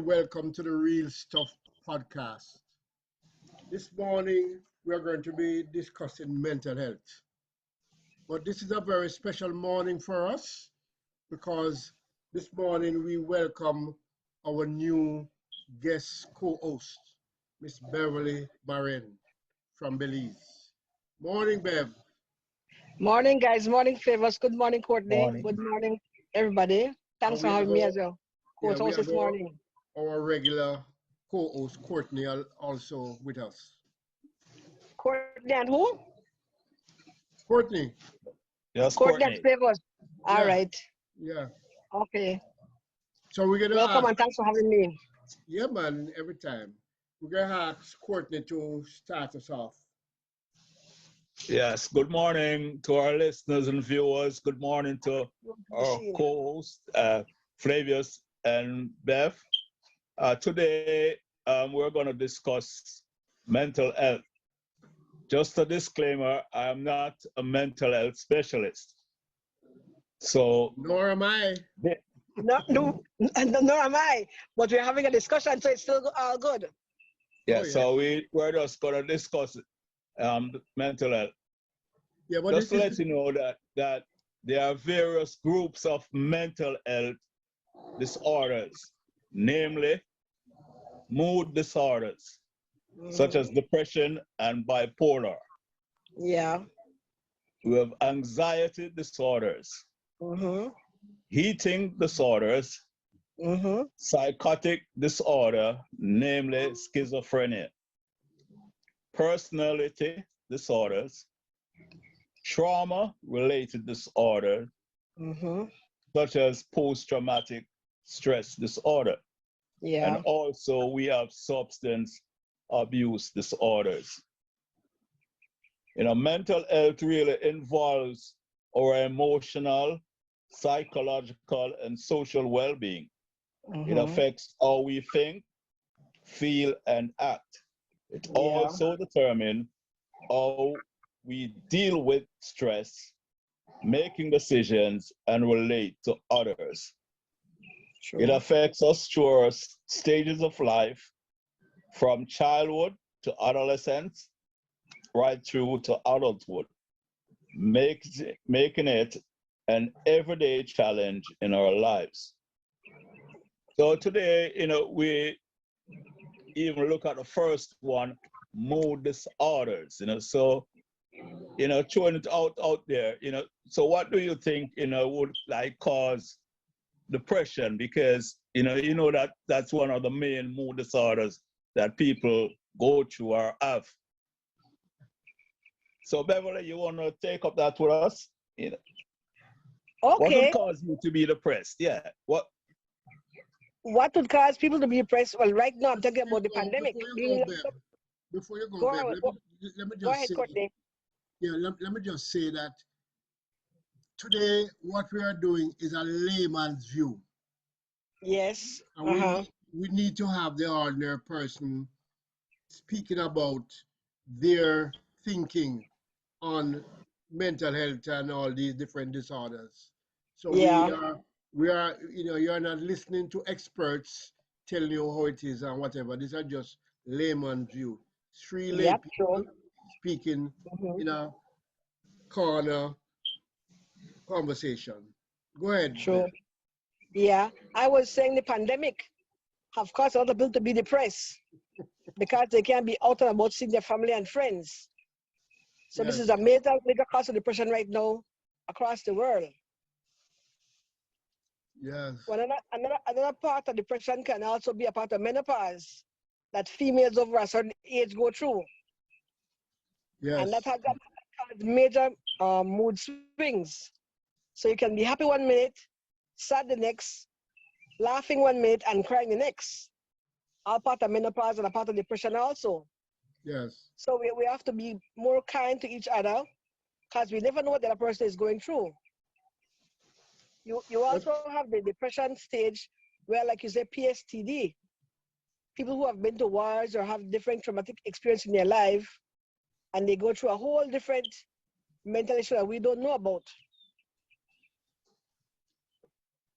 and welcome to the Real Stuff podcast. This morning, we are going to be discussing mental health. But this is a very special morning for us because this morning we welcome our new guest co-host, Miss Beverly Morin from Belize. Morning, Bev. Morning, guys. Morning, Flavors. Good morning, Courtney. Morning. Good morning, everybody. Thanks And for we have having me as your yeah, we co-host have this morning. our regular co-host, Courtney, also with us. Courtney and who? Courtney. Yes, Courtney and Courtney. Flavors. All Yeah. right. Yeah. Okay. So we're gonna Welcome ask, and thanks for having me. yeah, man, every time. We're gonna ask Courtney to start us off. Yes, good morning to our listeners and viewers. Good morning to our co-host, Flavius and Bev. Today, we're going to discuss mental health. Just a disclaimer, I am not a mental health specialist. So, Nor am I. No, am I. But we're having a discussion, so it's still all good. yeah, Oh, yeah. so we're just going to discuss mental health. Yeah, but Just to this let is, you know that there are various groups of mental health disorders, namely mood disorders, such as depression and bipolar. Yeah. We have anxiety disorders, Mm-hmm. eating disorders, Mm-hmm. psychotic disorder, namely schizophrenia, personality disorders, trauma-related disorder, Mm-hmm. such as post-traumatic stress disorder. Yeah. And also we have substance abuse disorders. Mental health really involves our emotional, psychological, and social well-being. It Mm-hmm. affects how we think, feel, and act. It also determines how we deal with stress, making decisions, and relate to others. True. It affects us through our stages of life, from childhood to adolescence, right through to adulthood, making it an everyday challenge in our lives. So today, we even look at the first one, mood disorders, so, throwing it out there, so what do you think, would like cause depression? Because, that's one of the main mood disorders that people go through or have. So Beverly, you want to take up that with us? What would Okay. cause you to be depressed? Yeah. What What would cause people to be depressed? Well, right now I'm talking about the before pandemic. you go, Bev, before you go, Go Bev, ahead. let me Go just ahead, say, Courtney. yeah, let me just say that today what we are doing is a layman's view. Yes. And we need to have the ordinary person speaking about their thinking on mental health and all these different disorders. So Yeah. we are, you're not listening to experts telling you how it is and whatever. These are just layman's view. Three lay Yep. people True. speaking Mhm. in a corner conversation. Go ahead, True. Bev. Yeah. I was saying the pandemic have caused a lot of people to be depressed because they can't be out and about seeing their family and friends. So this is Yes, a major cause of depression right now across the world. yes, Well, another part of depression can also be a part of menopause that females over a certain age go through. And that yes, has major mood swings. So you can be happy one minute, sad the next, laughing one minute, and crying the next. All part of menopause and a part of depression also. yes. So we have to be more kind to each other because we never know what the other person is going through. You But also have the depression stage where, like you say, PSTD. People who have been to wars or have different traumatic experience in their life, and they go through a whole different mental issue that we don't know about.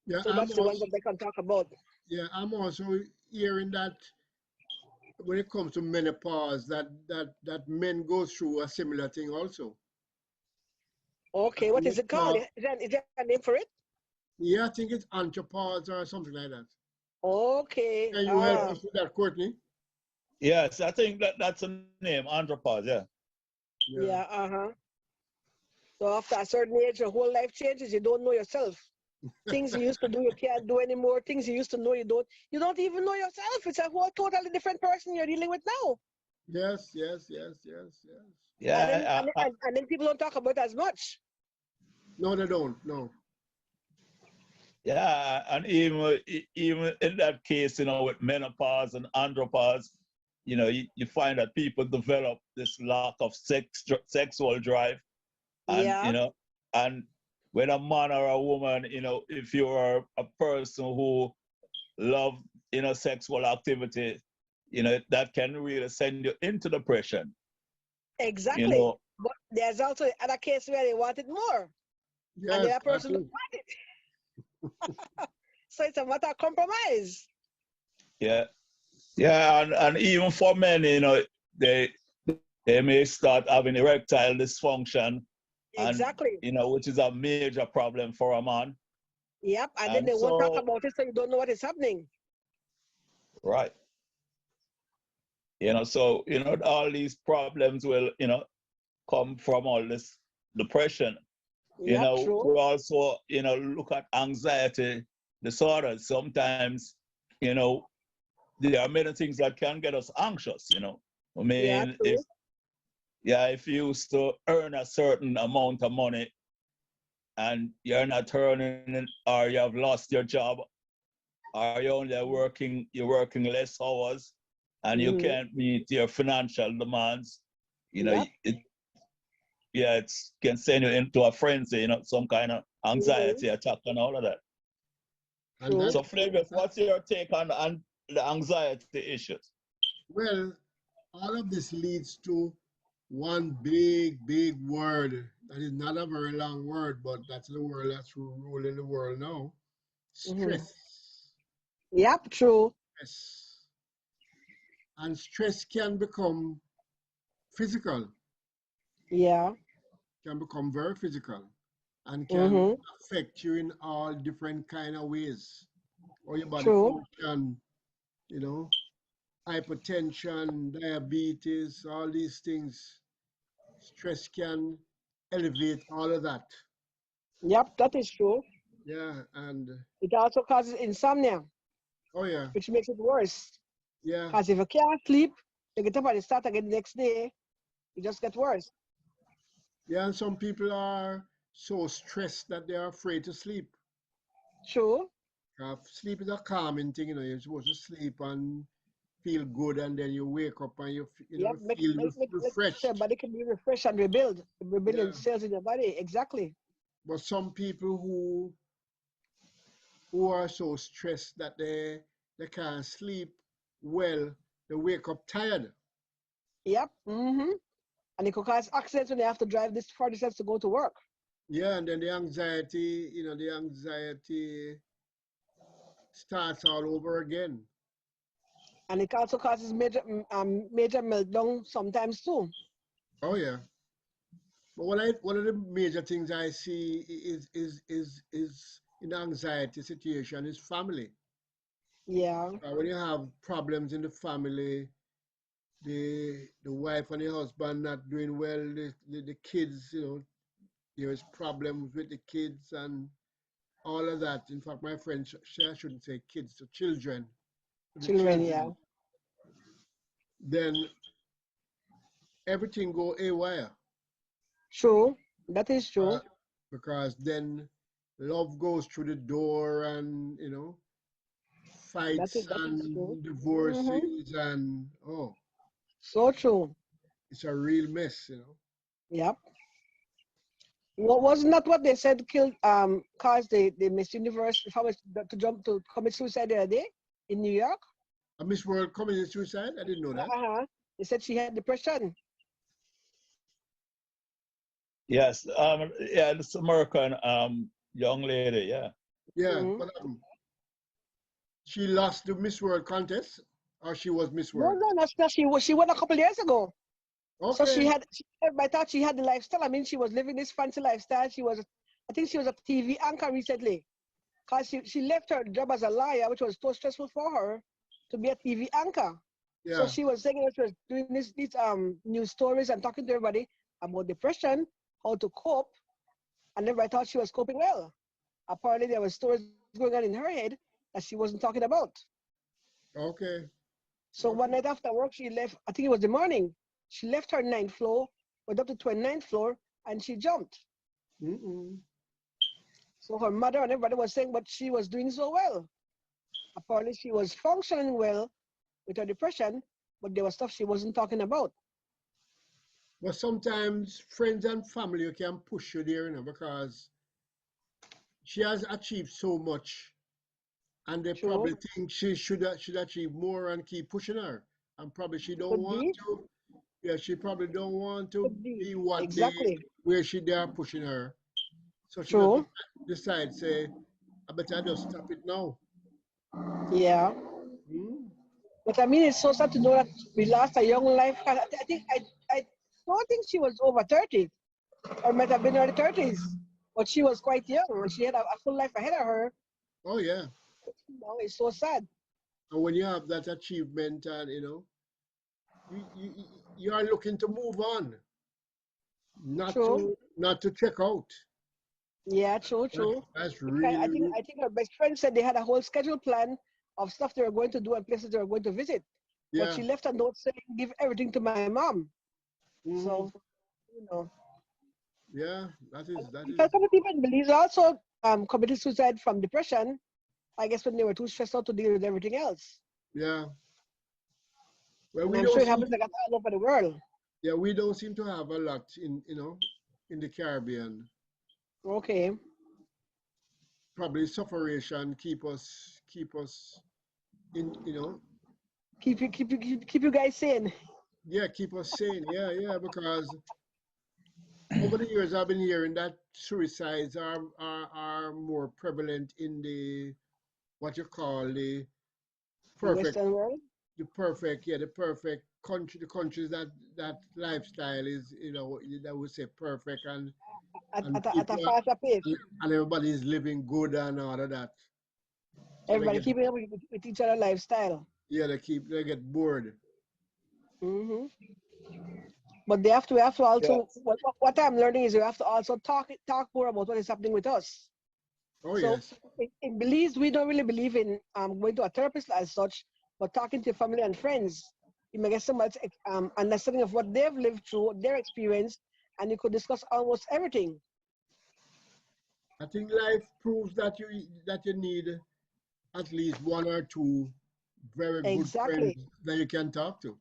yeah, So that's the ones that they can talk about. I'm also, hearing that when it comes to menopause, that men go through a similar thing also. Okay, what is it called? Is there a name for it? Yeah, I think it's andropause or something like that. Okay. Can you help us with that, Courtney? Yes, I think that's a name, andropause, yeah. Yeah, So after a certain age, your whole life changes. You don't know yourself. Things you used to do, you can't do anymore. Things you used to know, you don't even know yourself. It's a whole totally different person you're dealing with now. Yes. Yeah, And then people don't talk about it as much. No, they don't. No. yeah, and even in that case, with menopause and andropause, you find that people develop this lack of sexual drive, and Yeah. and when a man or a woman, if you are a person who love, sexual activity, that can really send you into depression. Exactly. But there's also other case where they want it more. Yes, and the other person don't want it. So it's a matter of compromise. Yeah. And even for men, they may start having erectile dysfunction. Exactly. And, which is a major problem for a man. Yep. And then they won't talk about it, so you don't know what is happening. Right. So, all these problems will, come from all this depression. Yep, true. We also, look at anxiety disorders. Sometimes, there are many things that can get us anxious, I mean, if you used to earn a certain amount of money and you're not earning, or you have lost your job, or you're working less hours, and you can't meet your financial demands, it can send you into a frenzy, some kind of anxiety attack and all of that. So Flavius, what's your take on the anxiety issues? Well, all of this leads to one big word that is not a very long word, but that's the word that's ruling the world now. Stress. Yep, true. Stress. And stress can become physical. Yeah. Can become very physical and can affect you in all different kind of ways. Or your body function, hypertension, diabetes, all these things. Stress can elevate all of that. Yep, that is true. Yeah, and it also causes insomnia. Oh yeah. Which makes it worse. Yeah. Because if you can't sleep, you get up and you start again the next day, it just gets worse. Yeah, and some people are so stressed that they are afraid to sleep. True. Sleep is a calming thing, you're supposed to sleep and feel good, and then you wake up and you feel refreshed. Your body can be refreshed and rebuilding cells in your body. Exactly. But some people who are so stressed that they can't sleep well, they wake up tired. Yep. And it could cause accidents when they have to drive this 40 steps to go to work. Yeah, and then the anxiety starts all over again. And it also causes major meltdown sometimes too. Oh yeah. But one of the major things I see is in anxiety situation is family. Yeah. When you have problems in the family, the wife and the husband not doing well, the kids, there's problems with the kids and all of that. In fact, my friend, I shouldn't say kids, so children. Children, yeah. Then everything go haywire. True, that is true. Because then love goes through the door, and fights and divorces and so true. It's a real mess, Yep. Wasn't that what they said killed caused the Miss Universe to commit suicide the other day in New York? A Miss World committed suicide? I didn't know that. They said she had depression. Yes, this American young lady, yeah. Yeah, She lost the Miss World contest, or she was Miss No, World? no, that's not. She won a couple years ago. So Okay. I thought she had the lifestyle. I mean, she was living this fancy lifestyle. I think she was a TV anchor recently. Because she left her job as a lawyer, which was so stressful for her, to be a TV anchor. So Yeah. she was saying that she was doing these news stories and talking to everybody about depression, how to cope, and everybody thought she was coping well. Apparently, there were stories going on in her head that she wasn't talking about. Okay. So one Okay. night after work, she left. I think it was the morning. She left her ninth floor, went up to 29th floor, and she jumped. Mm-mm. So her mother and everybody was saying, but she was doing so well. Apparently, she was functioning well with her depression, but there was stuff she wasn't talking about. But sometimes friends and family can push you there, because she has achieved so much, and they True, probably think she should achieve more and keep pushing her. And probably she don't could want be, to. Yeah, she probably don't want to could be. be what Exactly. they are pushing her. So she just True. decide say, I better just stop it now. Yeah. Hmm? But I mean, it's so sad to know that we lost a young life. I don't think she was over 30 or might have been early 30s, but she was quite young and she had a full life ahead of her. Oh yeah. It's so sad. And when you have that achievement, and you are looking to move on, True. not to check out. Yeah, true, true. That's Because really, I think her best friend said they had a whole schedule plan of stuff they were going to do and places they were going to visit. But yeah. she left a note saying, "Give everything to my mom." So, Hmm. you know, Yeah, that because is some people believe also committed suicide from depression. I guess when they were too stressed out to deal with everything else. yeah. Well, And we I'm don't sure it seem happens like that all over the world. we don't seem to have a lot in the Caribbean. Okay. Probably sufferation keep us in, Keep you guys sane. yeah, keep us sane. Yeah, yeah, because over the years I've been hearing that suicides are more prevalent in the what you call The perfect Western world. the perfect country, the countries that lifestyle is, that would say perfect, and At a people faster pace. and everybody is living good and all of that. So they Everybody get, keeping up with each other lifestyle. yeah, they get bored. Hmm. But we have to Yeah. also, what I'm learning is we have to also talk more about what is happening with us. Oh So yes. in Belize, we don't really believe in going to a therapist as such, but talking to family and friends, you may get so much understanding of what they've lived through, their experience, and you could discuss almost everything. I think life proves that you need at least one or two very good friends Exactly. that you can talk to,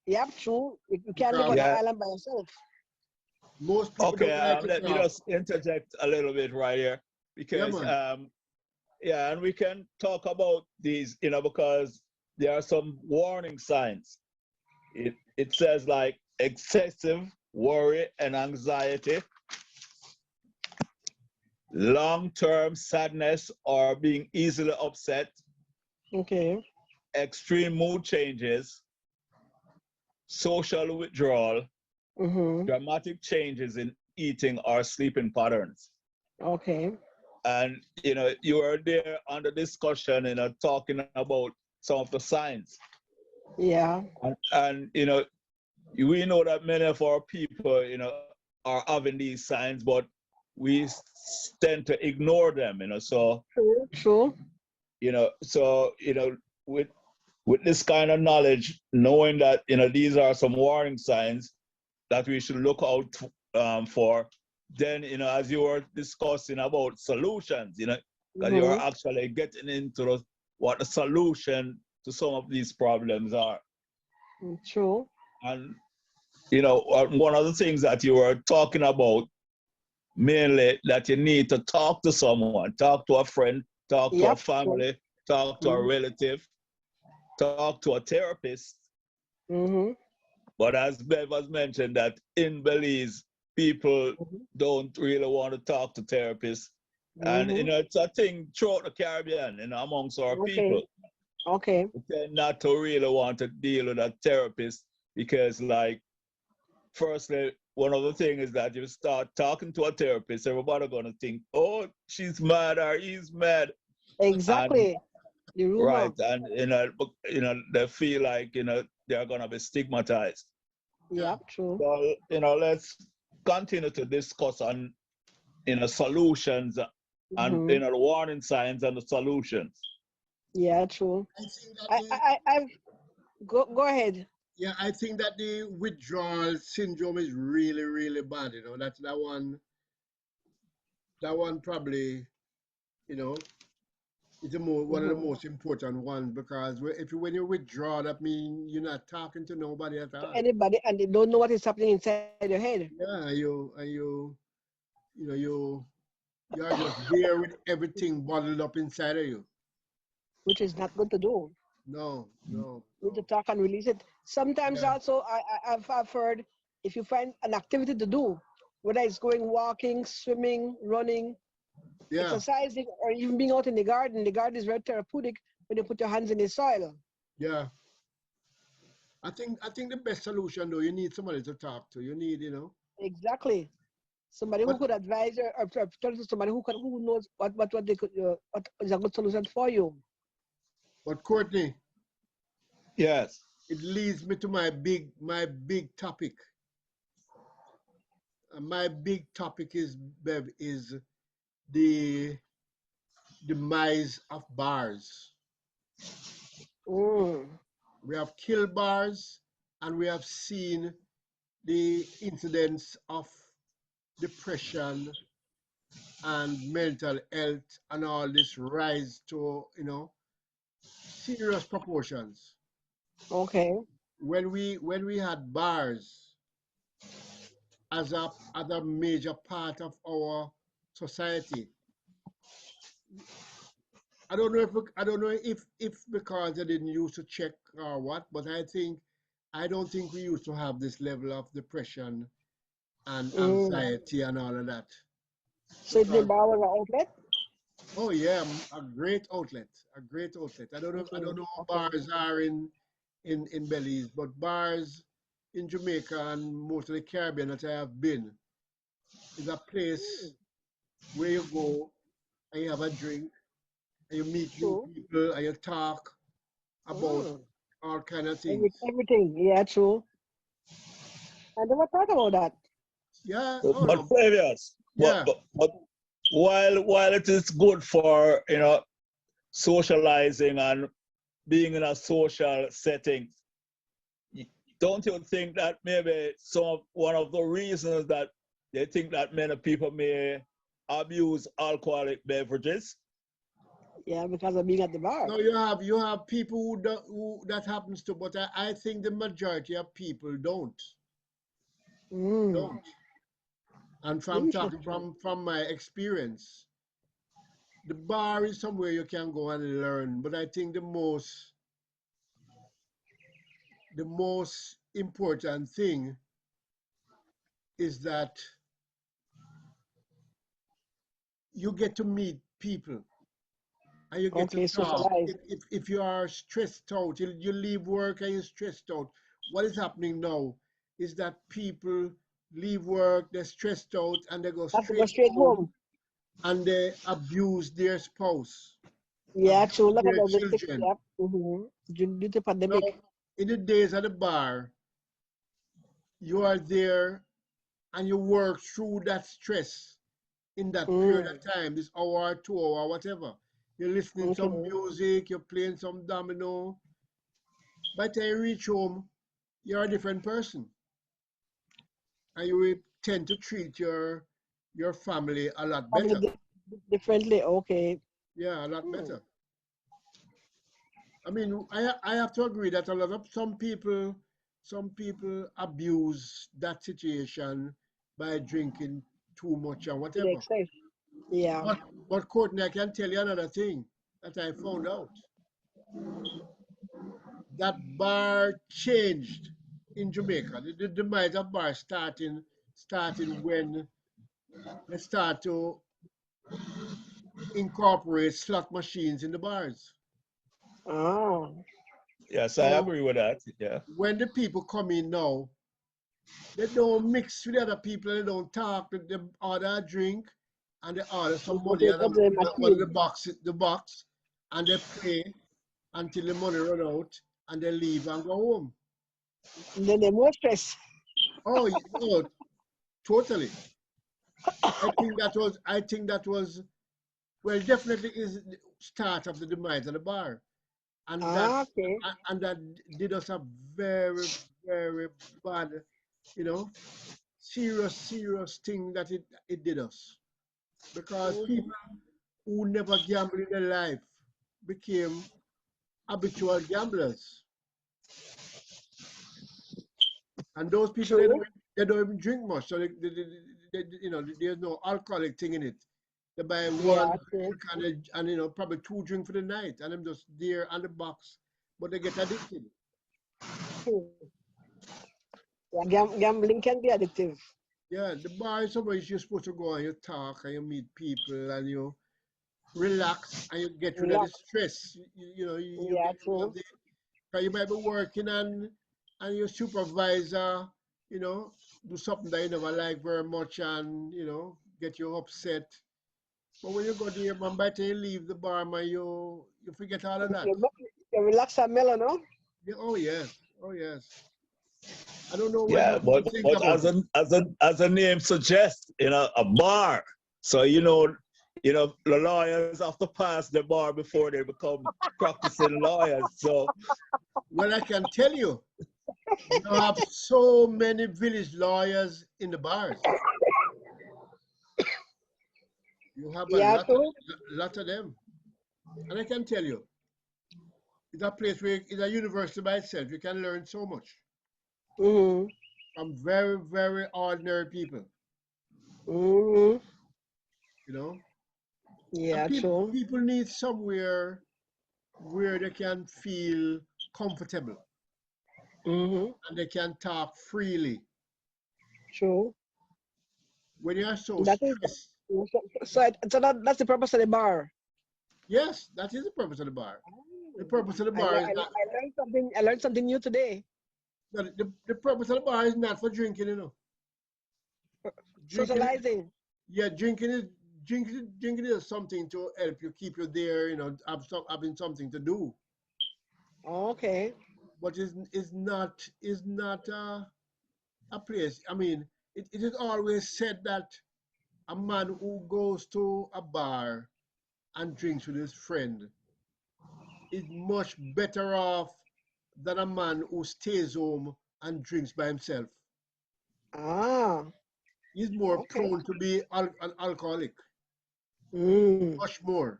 Yep, true. You can't live because on an Yeah. island by yourself. most people Okay. don't like to Let me talk. just interject a little bit right here Yeah, because man. yeah, and we can talk about these, because there are some warning signs. It says like excessive worry and anxiety, long-term sadness or being easily upset, Okay. extreme mood changes, social withdrawal, Mm-hmm. dramatic changes in eating or sleeping patterns. Okay. And you were there on the discussion, talking about some of the signs. Yeah. And we know that many of our people, are having these signs, but we tend to ignore them, So, True. True. with this kind of knowledge, knowing that these are some warning signs that we should look out for, then as you were discussing about solutions, because you're Mm-hmm. actually getting into what the solution to some of these problems are. True. And one of the things that you were talking about mainly, that you need to talk to someone, talk to a friend, talk to a Yep. True. family, talk to a Mm-hmm. relative, talk to a therapist. Mm-hmm. But as Bev has mentioned, that in Belize, people Mm-hmm. don't really want to talk to therapists. And Mm-hmm. it's a thing throughout the Caribbean, amongst our Okay. people. Okay. We tend not to really want to deal with a therapist because, like, firstly, one of the things is that you start talking to a therapist, everybody gonna think, oh, she's mad or he's mad. And Exactly. The rumor. right, and they feel like they're gonna be stigmatized. Yeah, true. So let's continue to discuss on solutions and Mm-hmm. the warning signs and the solutions. Yeah, true. I think that I've go ahead. yeah, I think that the withdrawal syndrome is really, really bad. That one probably, you know, is one of the Mm-hmm. most important ones because when you withdraw, that means you're not talking to nobody at To all. anybody, and they don't know what is happening inside your head, Yeah, you know, you are just there with everything bottled up inside of you. which is not good to do. No, no, You need to no. talk and release it. Sometimes Yeah, also, I've heard if you find an activity to do, whether it's going walking, swimming, running, yeah, exercising, or even being out in the garden is very therapeutic when you put your hands in the soil. yeah. I think the best solution though, you need somebody to talk to. You need, Exactly. Somebody who but could advise you or tell to somebody who knows what they could what is a good solution for you. Courtney, Yes. it leads me to my big topic. My big topic is, Bev, is the demise of bars. Mm. We have killed bars, and we have seen the incidents of depression and mental health and all this rise to serious proportions. Okay. When we had bars as a major part of our society, I don't know if because I didn't used to check or what, but I don't think we used to have this level of depression and Mm. anxiety and all of that. So it's the Because bar was an outlet. oh yeah, a great outlet, a great outlet. I don't Okay. know how Okay. bars are in Belize, but bars in Jamaica and most of the Caribbean that I have been is a place Mm. where you go and you have a drink and you meet new True. people and you talk about Mm. all kind of things. Everything. Yeah, true. I never thought about that. Yeah, oh But no, Flavius, yeah, but while it is good for socializing and being in a social setting, don't you think that maybe one of the reasons that they think that many people may abuse alcoholic beverages? Yeah, because of being at the bar. no, you have people who that happens to, but I think the majority of people Mm. don't. And from talking Interesting. from my experience, the bar is somewhere you can go and learn. But I think the most important thing is that you get to meet people and you get to Okay, talk. socialize. If you are stressed out, you leave work and you're stressed out. What is happening now is that people leave work, they're stressed out, and they go Have to go straight straight home home. and they abuse their spouse, Yeah, true. abuse Look at their all the sick. children. Yep. Mm-hmm. Due to Now, pandemic. in the days at the bar, you are there and you work through that stress in that period Mm. of time, this hour, 2 hour, whatever. You're listening Okay. some music, you're playing some domino. By the time you reach home, you're a different person, and you will tend to treat your family a lot Family better. differently. Okay. Yeah, a lot Hmm. better. I mean, I have to agree that a lot of some people abuse that situation by drinking too much and To the whatever. extent. Yeah. But but Courtney, I can tell you another thing that I found out. That bar changed in Jamaica. The demise of bar starting when they start to incorporate slot machines in the bars. Oh. Yes, I agree with that. Yeah. When the people come in now, they don't mix with the other people, they don't talk, they order a drink and they order some money out of one of the box, and they pay until the money run out and they leave and go home. And then they're more stressed. Oh, oh, totally. I think that was well, definitely is the start of the demise of the bar. And okay. and that did us a very, very bad, you know, serious thing that it did us. Because people who never gambled in their life became habitual gamblers. And those people, they don't even drink much. So, you know, there's no alcoholic thing in it. They buy one drink and, you know, probably 2 drinks for the night. And I'm just there on the box. But they get addicted. Yeah, gambling can be addictive. Yeah, the bar is somewhere you're supposed to go and you talk and you meet people and you relax and you get rid of the stress. You know, you get rid of the, because you might be working and your supervisor, you know, do something that you never like very much and, you know, get you upset. But when you go there, man, by the time you leave the bar, man, you forget all of that. You relax and mellow, no? Yeah, oh yes, oh yes. I don't know what Yeah, but as a name suggests, you know, a bar. So you know, the lawyers have to pass the bar before they become practicing lawyers. So, well, I can tell you, you have so many village lawyers in the bars. You have a lot of them, and I can tell you, it's a place where it's a university by itself. You can learn so much from very, very ordinary people. You know? Yeah, people need somewhere where they can feel comfortable and they can talk freely. True. When you are so stressed. So that's the purpose of the bar. Yes, that is the purpose of the bar. The purpose of the bar is not. I learned something new today. The purpose of the bar is not for drinking, you know. Socializing. Yeah, drinking is something to help you keep you there, you know, having something to do. Okay. But is not a place. I mean, it is always said that a man who goes to a bar and drinks with his friend is much better off than a man who stays home and drinks by himself. He's more prone to be an alcoholic. Much more.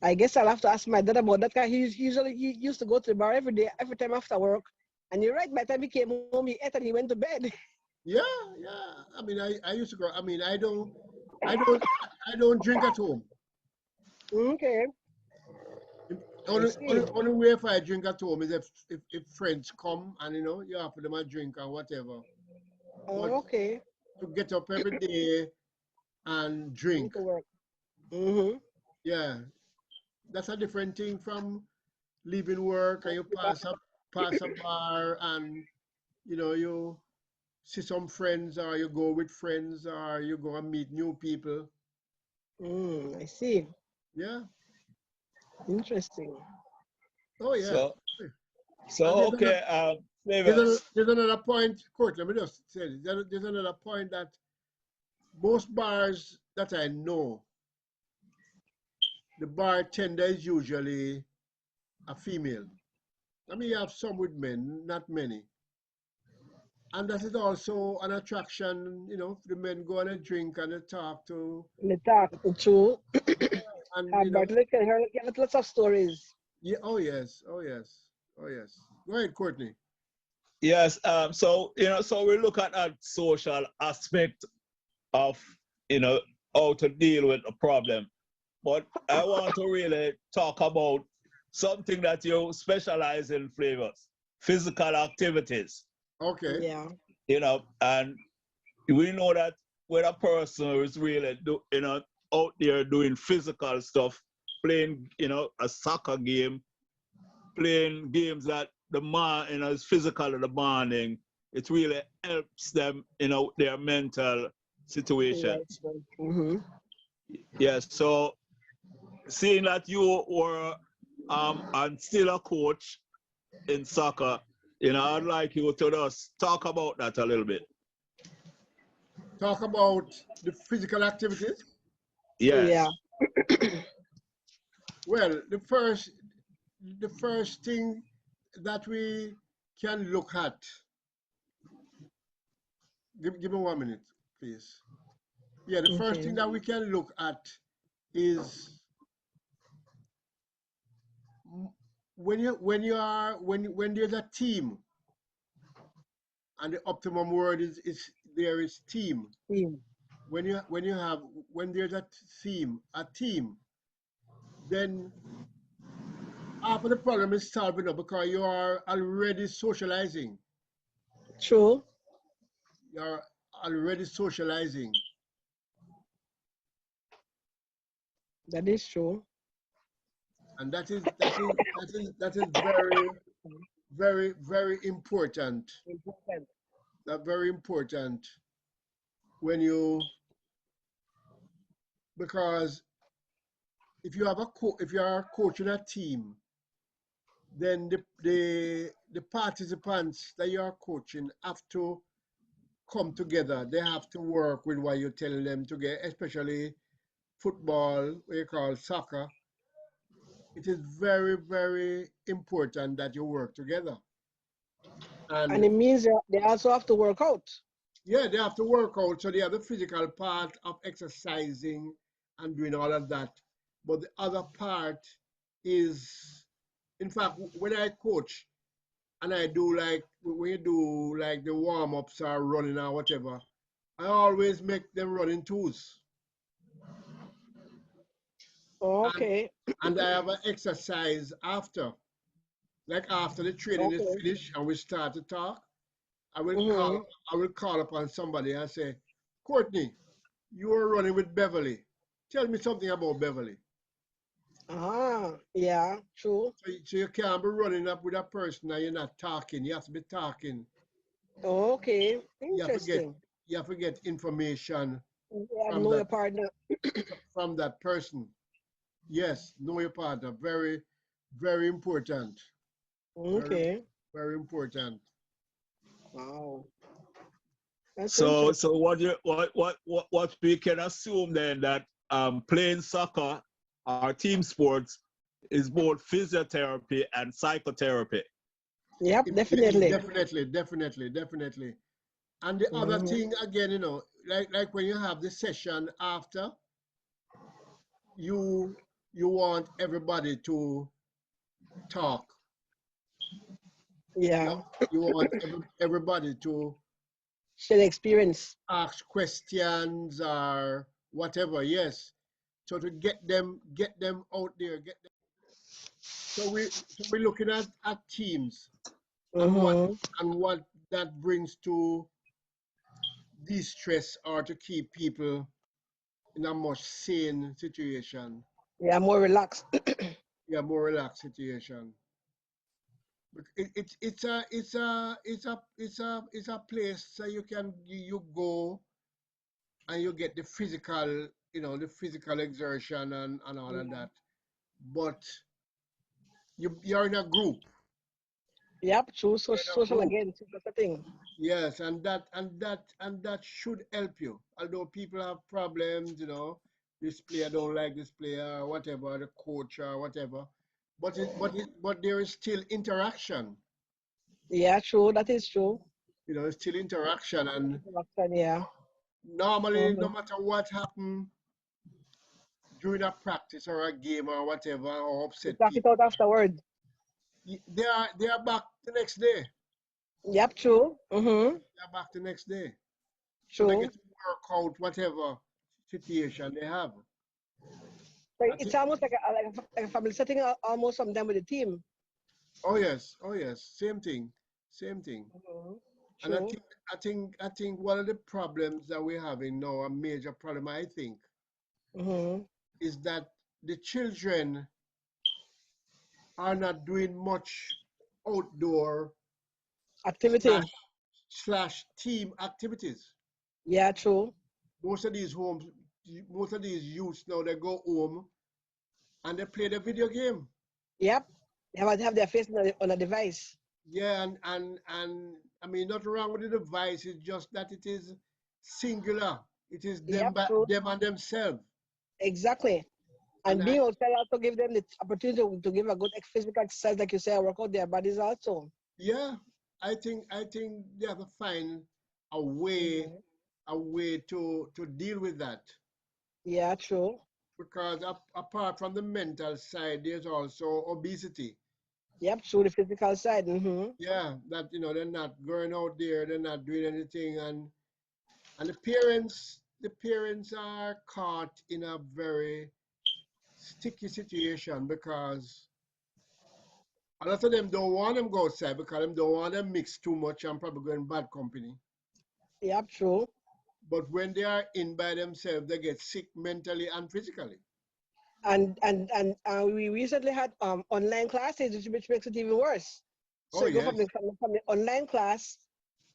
I guess I'll have to ask my dad about that, because he used to go to the bar every day, every time after work. And you're right, by the time he came home, he ate and he went to bed. Yeah. I mean, I used to go. I mean, I don't drink at home. Okay. Only way if I drink at home is if friends come and, you know, you offer them a drink or whatever. Okay. To get up every day and drink. Yeah, that's a different thing from leaving work and you pass a bar and, you know, you see some friends or you go with friends or you go and meet new people. I see. Yeah. Interesting. Oh yeah. So okay. There's another point, Kurt. Let me just say this. There's another point that most bars that I know, the bartender is usually a female. I mean, you have some with men, not many. And that is also an attraction, you know, the men go and drink and they talk to. They talk, true. And you know, get lots of stories. Yeah, oh yes. Go ahead, Courtney. Yes, so we look at that social aspect of, you know, how to deal with a problem. But I want to really talk about something that you specialize in, Flavius, physical activities. Okay. Yeah. You know, and we know that when a person is really out there doing physical stuff, playing, a soccer game, playing games that is physical in the morning, it really helps them, their mental situations. Mm-hmm. Yes, so seeing that you were and still a coach in soccer, I'd like you to just talk about that a little bit. Talk about the physical activities. Yes. Yeah. Well, the first thing that we can look at. Give me 1 minute, please. Yeah, the first Okay. thing that we can look at is when there's a team, and the optimum word is there is team. Team. When there's a team, then half of the problem is solved because you are already socializing. True. You're already socializing. That is true. And that is very, very, very important. Important. That's very important because if you are coaching a team, then the participants that you are coaching have to come together. They have to work with what you're telling them to get, especially football, what you call soccer. It is very, very important that you work together. And it means they also have to work out. Yeah, they have to work out. So they have the physical part of exercising and doing all of that. But the other part is, in fact, when I coach and I do when you do like the warm ups or running or whatever, I always make them run in twos. Okay. And I have an exercise after. Like after the training is Okay. finished and we start to talk, I will call Mm-hmm. I will call upon somebody and say, Courtney, you were running with Beverly. Tell me something about Beverly. Yeah, true. So you can't be running up with a person and you're not talking. You have to be talking. Okay. You have to get Interesting. you have to get information Yeah, from know that your partner. person. Yes, know your partner. Very, very important. Very, Okay. very important. Wow. That's So interesting. what we can assume then that playing soccer or team sports is both physiotherapy and psychotherapy. Yep, definitely. Definitely. And the other Mm-hmm. thing again, like when you have the session after, you want everybody to talk. You, Yeah. you want everybody to Share experience. ask questions or whatever. Yes. So to get them out there, we're looking at teams and Mm-hmm. what that brings to de-stress or to keep people in a more sane situation. Yeah, more relaxed. Yeah, more relaxed situation. It's a place so you go and you get the physical, the physical exertion and all of that. But you're in a group. Yep, true. So You're in a social group. again. So that's the thing. Yes, and that should help you. Although people have problems, this player don't like this player, whatever, the coach or whatever. But there is still interaction. Yeah, true. That is true. It's still interaction, and Yeah. normally, no Mm-hmm. matter what happened during a practice or a game or whatever, or You upset talk it people, out afterward. they are back the next day. Yep, true. Mm-hmm. They're back the next day, so they True. get to work out whatever situation they have. Like I it's think. almost like a family setting almost sometimes with the team. Oh yes, same thing. Mm-hmm. And I True. think I think I think one of the problems that we're having now, a major problem, I think, is that the children are not doing much outdoor Activity. slash team activities. Yeah, true. Most of these homes, most of these youths now, they go home and they play the video game. Yep. They have their face on a device. Yeah, and I mean, nothing wrong with the device. It's just that it is singular. It is them, Yep, true. them and themselves. Exactly. And And being outside also give them the opportunity to give a good physical exercise, like you say, work out their bodies also. yeah, I think they have to find a way to deal with that, Yeah, true. because apart from the mental side, there's also obesity. Yep, true. The physical side. Yeah, that they're not going out there, they're not doing anything, and the parents are caught in a very sticky situation, because a lot of them don't want them go outside, because them don't want them mix too much and probably go in bad company. Yep, true. But when they are in by themselves, they get sick mentally and physically. And we recently had online classes, which makes it even worse. So Oh you go yes, from the online class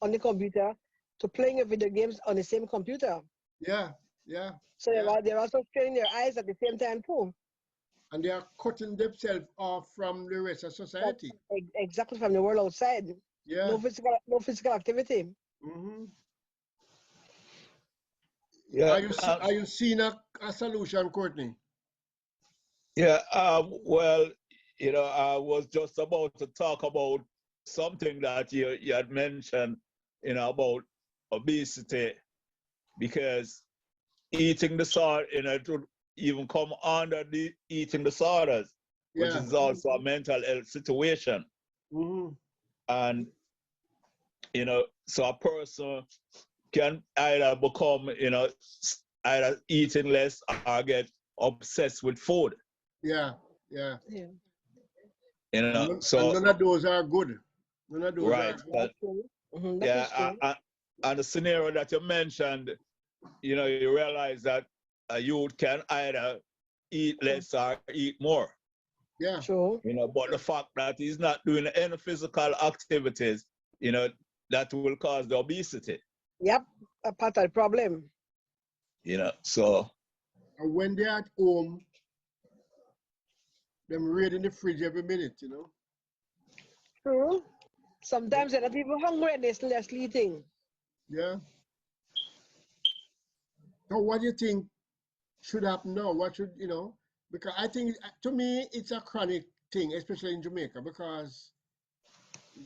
on the computer to playing your video games on the same computer. yeah, yeah, So yeah. they're also straining their eyes at the same time too. And they are cutting themselves off from the rest of society. Exactly, from the world outside. Yeah. No physical activity. Mm-hmm. Yeah. Are you seeing a solution, Courtney? Yeah. Well, I was just about to talk about something that you had mentioned, about obesity, because eating disorder, it would even come under the eating disorders, which Yeah. is also a mental health situation. Mm-hmm. And, so a person can either become, either eating less or get obsessed with food. Yeah. Yeah. Yeah. And So none of those are good. None of those are right, good. but That is yeah, true. and the scenario that you mentioned, you realize that a youth can either eat less or eat more. Yeah. True. But the fact that he's not doing any physical activities, that will cause the obesity. Yep, a part of the problem. So And when they're at home, them raiding the fridge every minute, True. Sometimes they're not even hungry and they're still eating. Yeah. So what do you think should happen now? What should, because I think, to me, it's a chronic thing, especially in Jamaica, because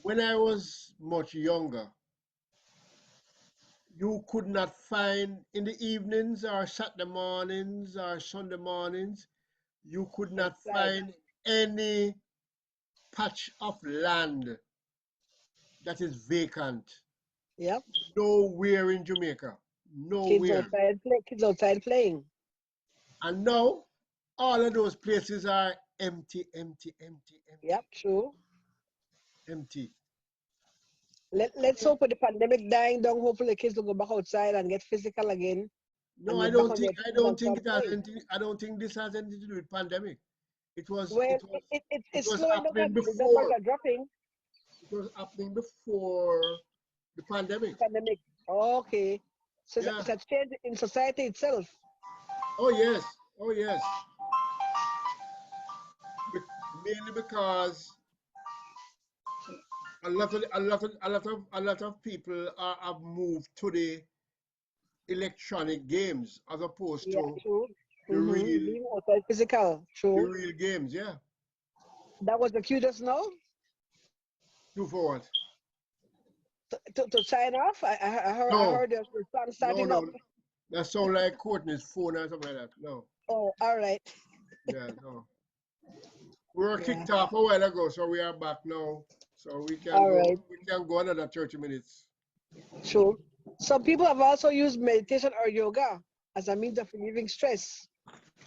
when I was much younger, you could not find in the evenings or Saturday mornings or Sunday mornings, you could not Outside. find any patch of land that is vacant. Yep. Nowhere in Jamaica. Nowhere. Kids outside playing. And now, all of those places are empty, empty, empty, Yep, empty, true. empty. Let's hope with the pandemic dying down, hopefully the kids will go back outside and get physical again No, and I get back don't on think their feet and start playing. I don't think this has anything to do with pandemic. It was Well, it was it it's was slowing down happening and the numbers before. are dropping. It was happening before the pandemic. Pandemic. Okay. So Yeah. it's a change in society itself. Oh yes. Oh yes. Mainly because a lot of people have moved to the electronic games as opposed Yeah, to true. the real Being outside physical. the True. real games. Yeah. That was the cue just now Do for what? to sign off. I No. heard the song No. starting up. No. That sound like Courtney's phone or something like that. No. Oh, all right. Yeah. No. We were Yeah. kicked off a while ago, so we are back now. So we can All go. right. We can go another 30 minutes. True. Some people have also used meditation or yoga as a means of relieving stress.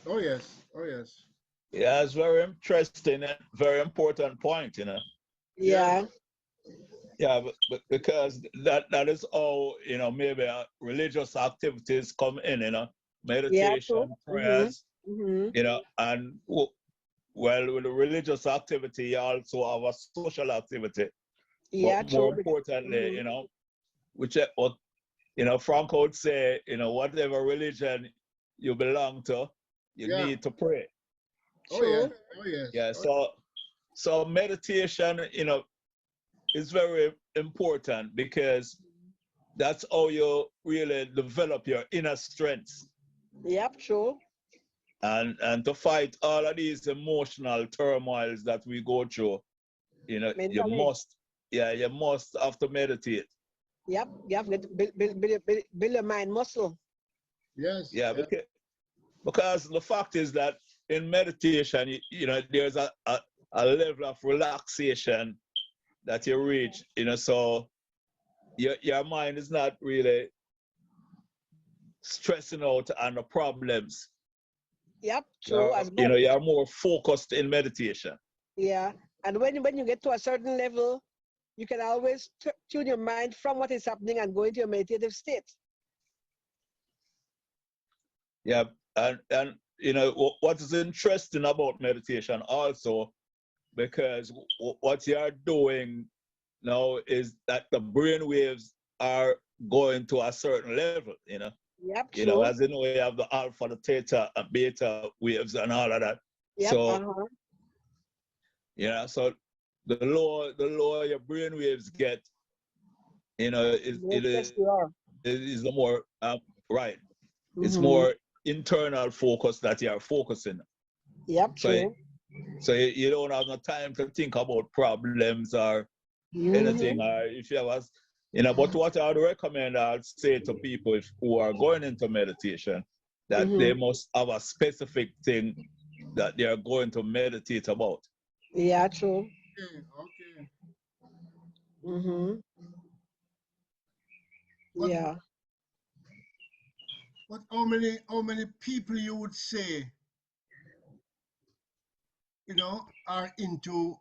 Oh yes. Oh yes. yeah, it's very interesting and very important point. Yeah. Yeah. Yeah, but because that is all, maybe religious activities come in, meditation, prayers, Mm-hmm. you know, and well, with the religious activity, you also have a social activity. Yeah, But more true. importantly, you know, which what you know, Franco would say, you know, whatever religion you belong to, you Yeah. need to pray. Oh yeah. True. Oh yes. Yeah. Oh, So meditation, you know, is very important because that's how you really develop your inner strength Yep, true. and to fight all of these emotional turmoils that we go through. You know, Mentally. you must have to meditate. Yep, you have to build your mind muscle. yes. Yeah, Yeah. because the fact is that in meditation, you know, there's a level of relaxation that you reach, you know, so your mind is not really stressing out on the problems. Yep, true as You well. know, you're more focused in meditation. Yeah, and when you get to a certain level, you can always tune your mind from what is happening and go into your meditative state. Yeah, and you know what is interesting about meditation also, because what you're doing now is that the brain waves are going to a certain level, you know. Yep, You know, true. as you know, we have the alpha, the theta, and beta waves and all of that. Yep, So, you know, so the lower your brain waves get, you know, Yes, you are. is the more right. It's Mm-hmm. more internal focus that you're focusing. Yep, So, true. so you don't have no time to think about problems or anything, Mm-hmm. or if you have a, you know. But what I would recommend, I'd say to people who are going into meditation, that they Mm-hmm. must have a specific thing that they are going to meditate about. Yeah, true. Okay. Okay. Mm-hmm. What Yeah. how many people you would say, are into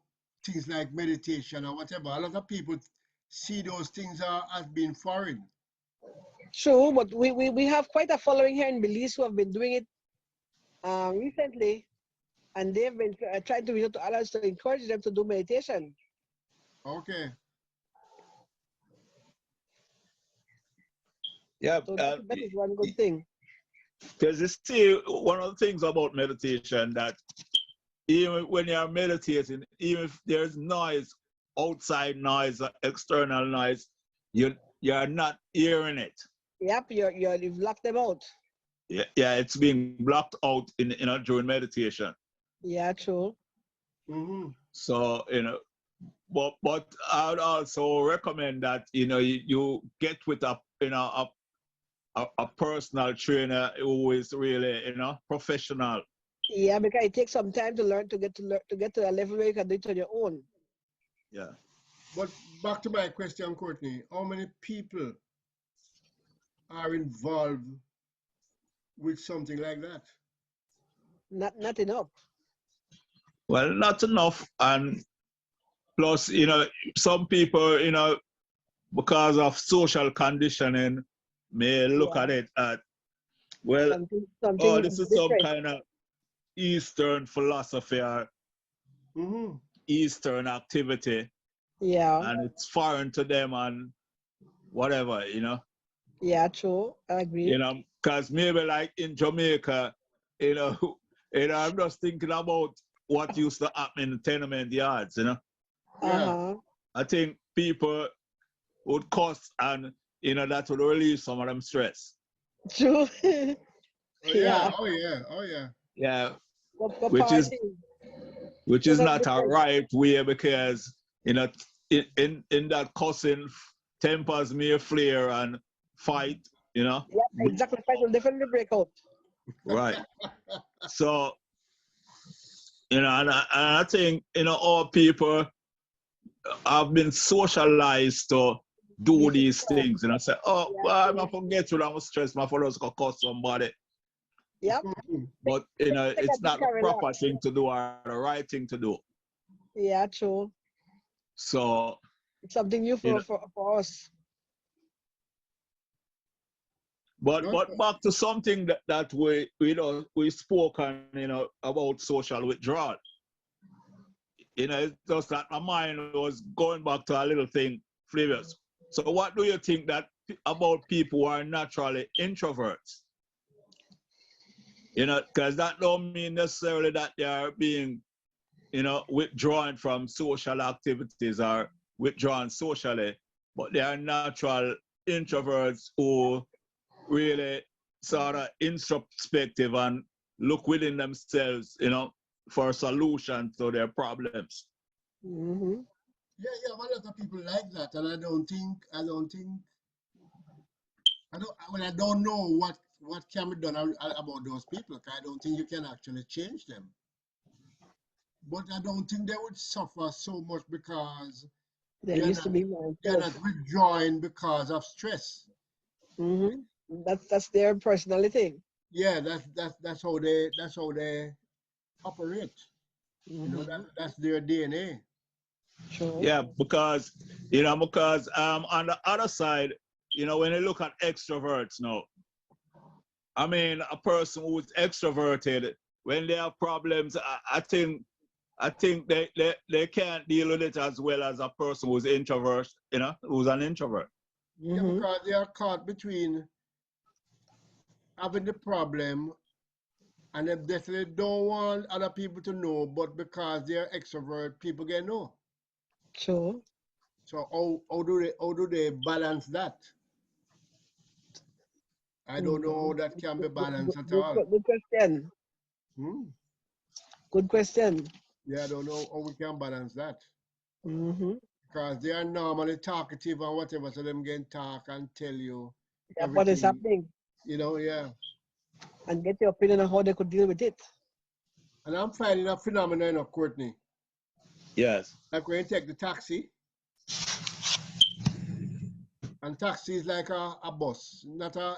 things like meditation or whatever? A lot of people see those things as being foreign. True, but we have quite a following here in Belize who have been doing it recently, and they've been trying to reach out to others to encourage them to do meditation. Okay. Yeah, So that is one good thing. because you see, one of the things about meditation that even when you're meditating, even if there's noise, outside noise, external noise, you're not hearing it. Yep, you've locked them out. Yeah, it's being blocked out in during meditation. Yeah, true. Mm-hmm. So but I would also recommend that you get with a personal trainer who is really professional. Yeah, because it takes some time to learn to get to a level where you can do it on your own. Yeah. But back to my question, Courtney, how many people are involved with something like that? Not enough. Well, not enough, and plus, some people, because of social conditioning, may look Yeah, at it at, well, oh, something this is some different. kind of Eastern philosophy or Mm-hmm. Eastern activity, Yeah, and it's foreign to them and whatever, yeah, true. I agree. because maybe like in Jamaica, you know, I'm just thinking about what used to happen in tenement yards. Yeah. Uh-huh. I think people would cuss and, that would relieve some of them stress. True. Oh yeah. Yeah. Oh yeah. Oh yeah. Yeah, Go which is party. which Those is are not a different. right way because, in that cussing, tempers may flare and fight. Yeah, exactly. Fight will definitely break out. Right. So, and I think, all people have been socialized to Be do these social. things, say, oh, Yeah, well, I'm true. not forget you, I'm stressed, my fellows gonna cuss somebody. Yep. Mhm. But, Take a it's not drink the and proper relax. thing to do or the right thing to do. Yeah, true. So, It's something new you know, for us. But back to something that we spoke on, about social withdrawal. It's just that my mind was going back to a little thing, Flavius. So what do you think about people who are naturally introverts? Because that don't mean necessarily that they are being, withdrawn from social activities or withdrawn socially, but they are natural introverts who really sort of introspective and look within themselves, for a solution to their problems. Mm-hmm. Yeah, a lot of people like that, and I don't know what can be done about those people. 'Cause I don't think you can actually change them. But I don't think they would suffer so much because There used to be more. they're not withdrawing because of stress. Mm-hmm. That's their personality. Yeah, that's how they operate. Mm-hmm. That's their DNA. Sure. Yeah, because on the other side, when you look at extroverts now, I mean, a person who's extroverted, when they have problems, I think they can't deal with it as well as a person who's introvert, who's an introvert. Yeah, Mm-hmm. because they are caught between having the problem and they definitely don't want other people to know, but because they're extrovert, people get know. Sure. So how do they balance that? I don't know how that can be balanced at all. Good question. Hmm? Good question. Yeah, I don't know how we can balance that. Mm-hmm. Because they are normally talkative and whatever, so them can talk and tell you That's what is everything. happening. Yeah. And get your opinion on how they could deal with it. And I'm finding a phenomenon of Courtney. Yes. Like when you take the taxi, and taxi is like a bus, not a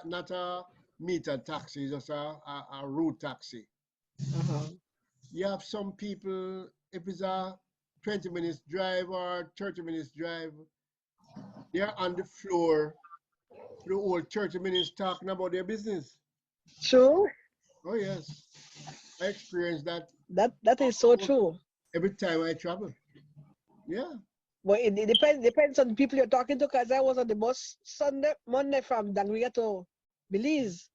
metered taxi, just a route taxi. Uh-huh. You have some people, if it's a 20 minutes drive or 30 minutes drive, they're on the floor the whole 30 minutes talking about their business. True. Oh yes, I experienced that That is so true. every time I travel. Yeah. But it depends on the people you're talking to. Cause I was on the bus Monday from Dangria to Belize,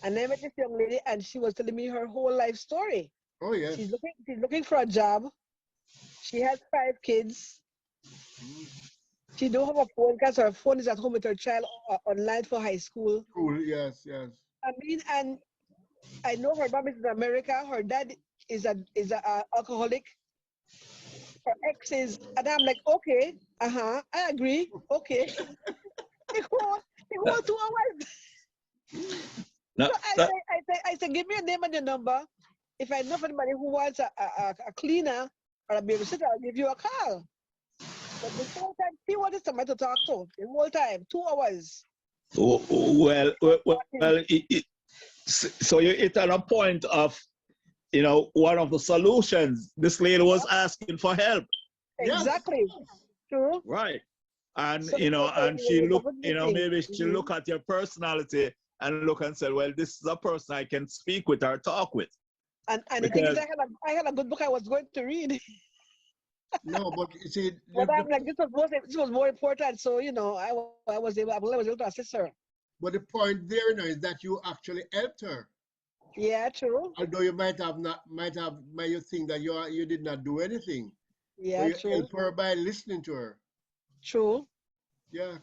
and I met this young lady, and she was telling me her whole life story. Oh yes. She's looking for a job. She has 5 kids. Mm. She don't have a phone because her phone is at home with her child online for high school. Cool. Yes. Yes. I mean, and I know her mom is in America. Her dad is a alcoholic. Her ex is, and I'm like, okay, I agree, okay. They go 2 hours. So I say, give me a name and your number. If I know of anybody who wants a cleaner or a babysitter, I'll give you a call. But the whole time, she wanted somebody to talk to. The whole time, 2 hours. Well, so you hit on a point of, one of the solutions. This lady was asking for help. Exactly. Yes. True. Right. And, So, and she look, thing. maybe she look at your personality and look and say, well, this is a person I can speak with or talk with. And the thing is, I had a good book I was going to read. No, but you see, But I'm like, this was more important. So, I was able to assist her. but the point there now is that you actually helped her. Yeah, true. Although you might you think that you did not do anything. Yeah, But you help her by listening to her. True. Yeah.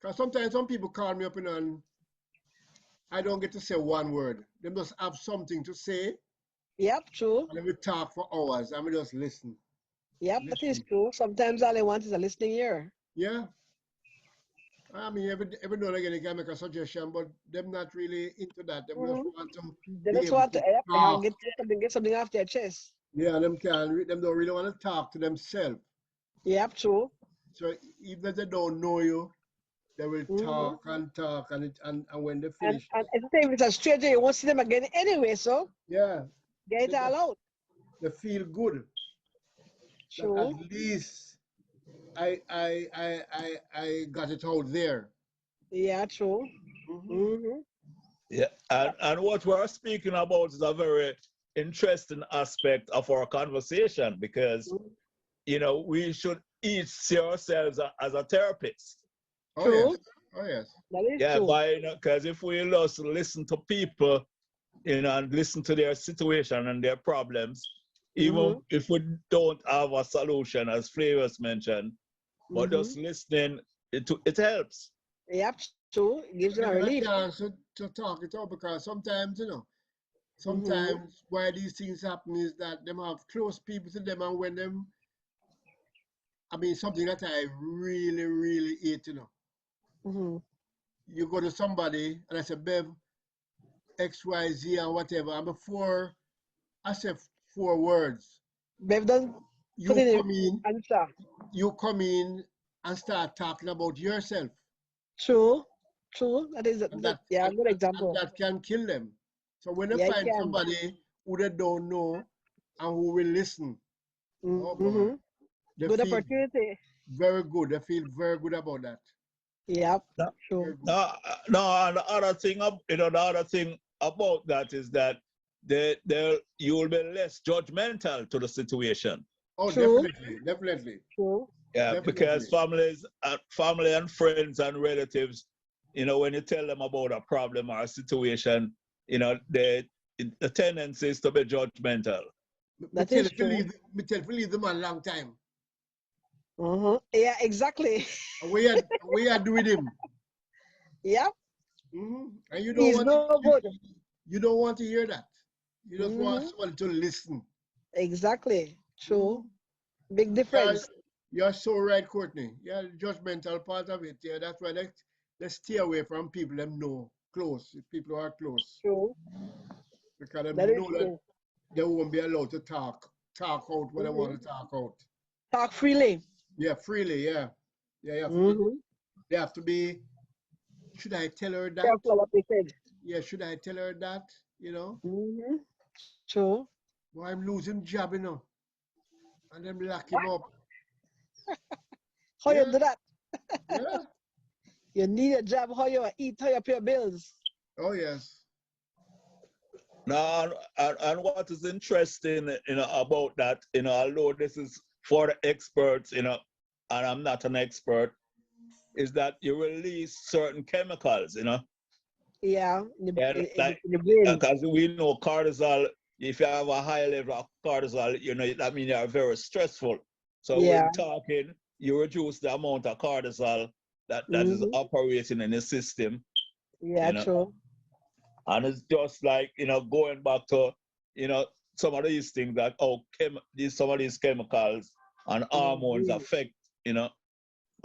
Because sometimes some people call me up and I don't get to say one word. They must have something to say. Yep, true. And then we talk for hours and we just listen. Yep, that is true. Sometimes all I want is a listening ear. Yeah. I mean, every now and again, they can make a suggestion, but them not really into that. They just want to They just want to get something off their chest. Yeah, them don't really want to talk to themselves. Yep, true. So even if they don't know you, they will talk and talk, and when they finish. And if it's a stranger, you won't see them again anyway, so yeah, get it all out. They feel good. True. That at least I got it out there. Yeah, true. And what we're speaking about is a very interesting aspect of our conversation because, you know, we should each see ourselves as a therapist. Oh, True. yes. Oh, yes. That is Yeah, true. because if we just listen to people, you know, and listen to their situation and their problems, even if we don't have a solution, as Flavius mentioned, but just listening, it helps. Yep, true. It gives them a Give it a relief. chance to talk it out because sometimes, you know, sometimes why these things happen is that them have close people to them, and when them, I mean, something that I really, really hate, you know. You go to somebody and I say, Bev, X, Y, Z, and whatever, and before I say 4 words, They've done put you in come in, an answer. you come in and start talking about yourself, True. True. That is and that yeah, and, good and, and example. that can kill them. So when they Yeah, it find can. somebody who they don't know and who will listen, oh boy, Mm-hmm. they Good feel opportunity. very good. They feel very good about that. Yep. No, True. Very good. and the other thing, you know, the other thing about that is that you will be less judgmental to the situation. Oh, True. definitely, definitely, True. Yeah, because definitely. family and friends and relatives, you know, when you tell them about a problem or a situation, you know, the tendency is to be judgmental. Me That tell is you to true. leave, me tell you to leave them a long time. Yeah, exactly. And we are doing him. Yep. And you don't He's want to, no good. you don't want to hear that. You just want Mm-hmm. someone to listen. Exactly. True. Mhm. Big Yeah, difference. you're so right, Courtney. Yeah, the judgmental part of it. Yeah, that's why let's stay away from people that know close. If people are close, True. because they That is know that true. they won't be allowed to talk out what they want to talk out. Talk freely. Yeah, freely. Yeah, yeah. Mm-hmm. They have to be. Should I tell her that? Careful of what they said. Yeah, should I tell her that? You know, Mm-hmm. True. well, I'm losing job, you know, and them lock him up. How you Yeah, do that? yeah. You need a job. How you eat? How you pay your bills? Oh yes. Now, and what is interesting, you know, about that, you know, although this is for the experts, you know, and I'm not an expert, is that you release certain chemicals, you know, Yeah, and like in the brain. because we know cortisol. If you have a high level of cortisol, you know that means you are very stressful. So Yeah. when talking, you reduce the amount of cortisol that is Mm-hmm. operating in the system, Yeah, you know. true. And it's just like, you know, going back to, you know, some of these things that, some of these chemicals and hormones Mm-hmm. affect, you know,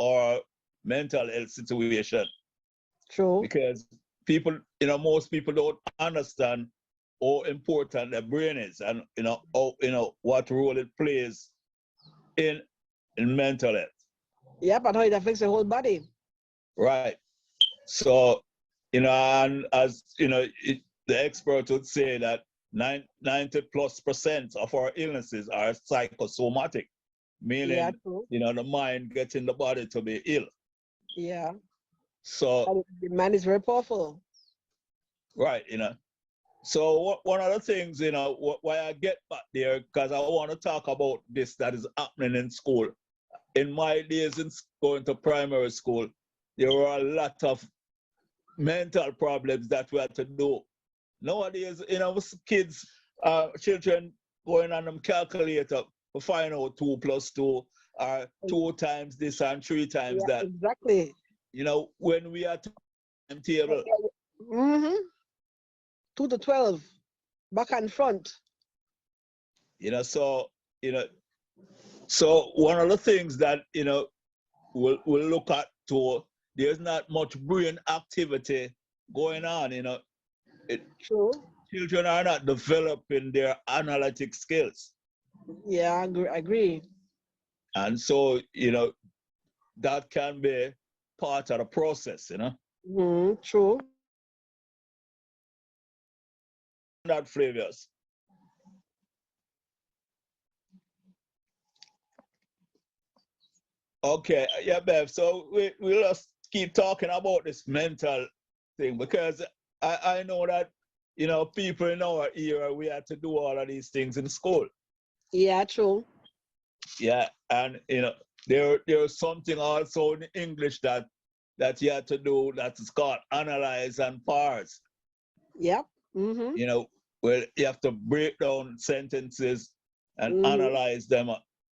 our mental health situation. True. Because people, you know, most people don't understand how important the brain is and, you know, what role it plays in, in mental health. Yep, and how it affects the whole body. Right. So, you know, and as you know, the experts would say that 90+% of our illnesses are psychosomatic, Yeah, meaning, true. you know, the mind getting the body to be ill. Yeah. So, And the man is very powerful. right, you know. So one of the things, you know, why I get back there, because I want to talk about this that is happening in school. In my days in going to primary school, there were a lot of mental problems that we had to do. Nowadays, you know, kids, children going on them calculator to find out 2 + 2 or 2 times this and 3 times Yeah, that. exactly. You know, when we are timetable, Mm-hmm. 2 to 12. Back and front. you know, you know, so one of the things that, you know, we'll look at to, there's not much brain activity going on, you know. True. Children are not developing their analytic skills. Yeah, I agree. And so, you know, that can be part of the process, you know. Mm-hmm. True. Not Flavius. Okay, yeah, Bev. So we'll just keep talking about this mental thing because I know that you know, people in our era, we had to do all of these things in school. Yeah, true. Yeah, and you know, there's something also in English that you had to do that is called analyze and parse. Yep. Mm-hmm. You know, where you have to break down sentences and Mm-hmm. analyze them